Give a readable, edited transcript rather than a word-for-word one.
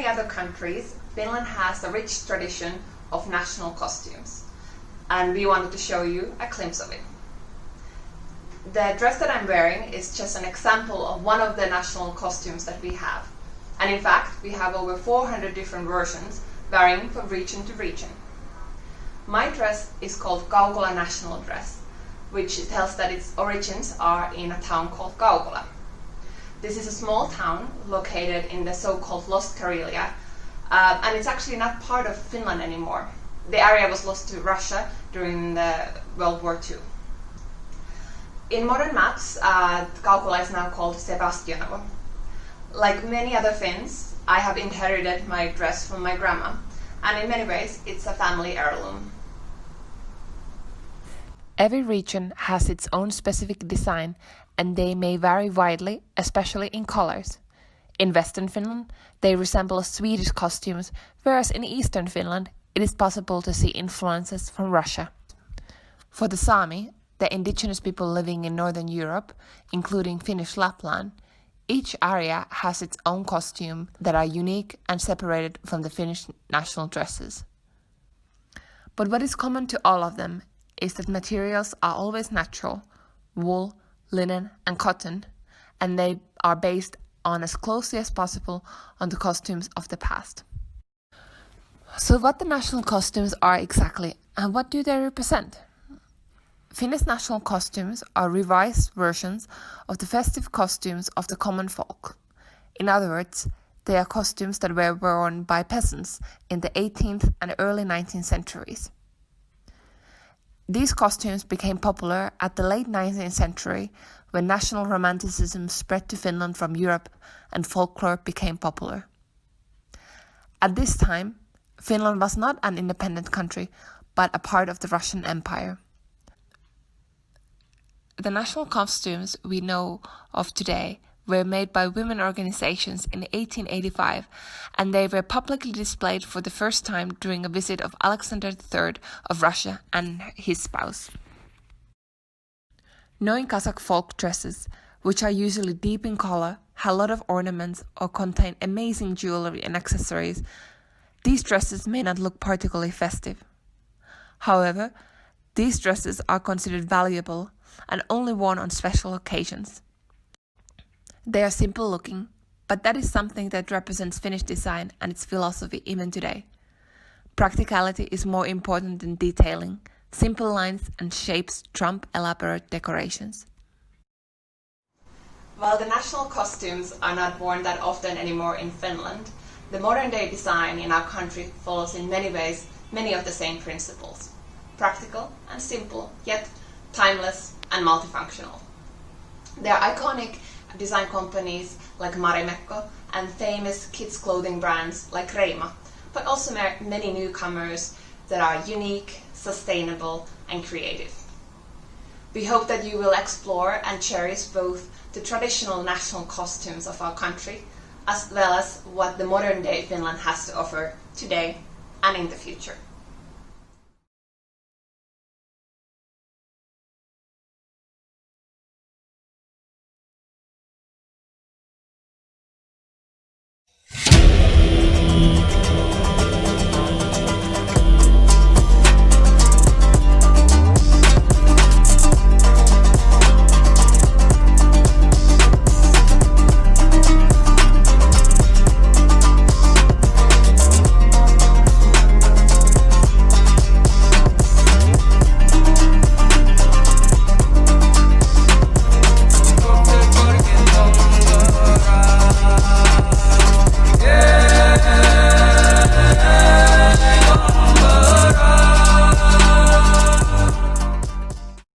many other countries, Finland has a rich tradition of national costumes, and we wanted to show you a glimpse of it. The dress that I'm wearing is just an example of one of the national costumes that we have. And in fact, we have over 400 different versions, varying from region to region. My dress is called Kaukola National Dress, which tells that its origins are in a town called Kaukola. This is a small town located in the so-called Lost Karelia, and it's actually not part of Finland anymore. The area was lost to Russia during the World War II. In modern maps, Kaukola is now called Sebastianovo. Like many other Finns, I have inherited my dress from my grandma, and in many ways it's a family heirloom. Every region has its own specific design, and they may vary widely, especially in colors. In Western Finland, they resemble Swedish costumes, whereas in Eastern Finland, it is possible to see influences from Russia. For the Sami, the indigenous people living in Northern Europe, including Finnish Lapland, each area has its own costume that are unique and separated from the Finnish national dresses. But what is common to all of them is that materials are always natural, wool, linen, and cotton, and they are based on as closely as possible on the costumes of the past. So what the national costumes are exactly, and what do they represent? Finnish national costumes are revised versions of the festive costumes of the common folk. In other words, they are costumes that were worn by peasants in the 18th and early 19th centuries. These costumes became popular at the late 19th century when national romanticism spread to Finland from Europe and folklore became popular. At this time, Finland was not an independent country, but a part of the Russian Empire. The national costumes we know of today were made by women organizations in 1885, and they were publicly displayed for the first time during a visit of Alexander III of Russia and his spouse. Knowing Kazakh folk dresses, which are usually deep in color, have a lot of ornaments, or contain amazing jewelry and accessories, these dresses may not look particularly festive. However, these dresses are considered valuable and only worn on special occasions. They are simple looking, but that is something that represents Finnish design and its philosophy even today. Practicality is more important than detailing. Simple lines and shapes trump elaborate decorations. While the national costumes are not worn that often anymore in Finland, the modern day design in our country follows in many ways many of the same principles. Practical and simple, yet timeless and multifunctional. There are iconic design companies like Marimekko and famous kids clothing brands like Reima, but also many newcomers that are unique, sustainable and creative. We hope that you will explore and cherish both the traditional national costumes of our country as well as what the modern day Finland has to offer today and in the future.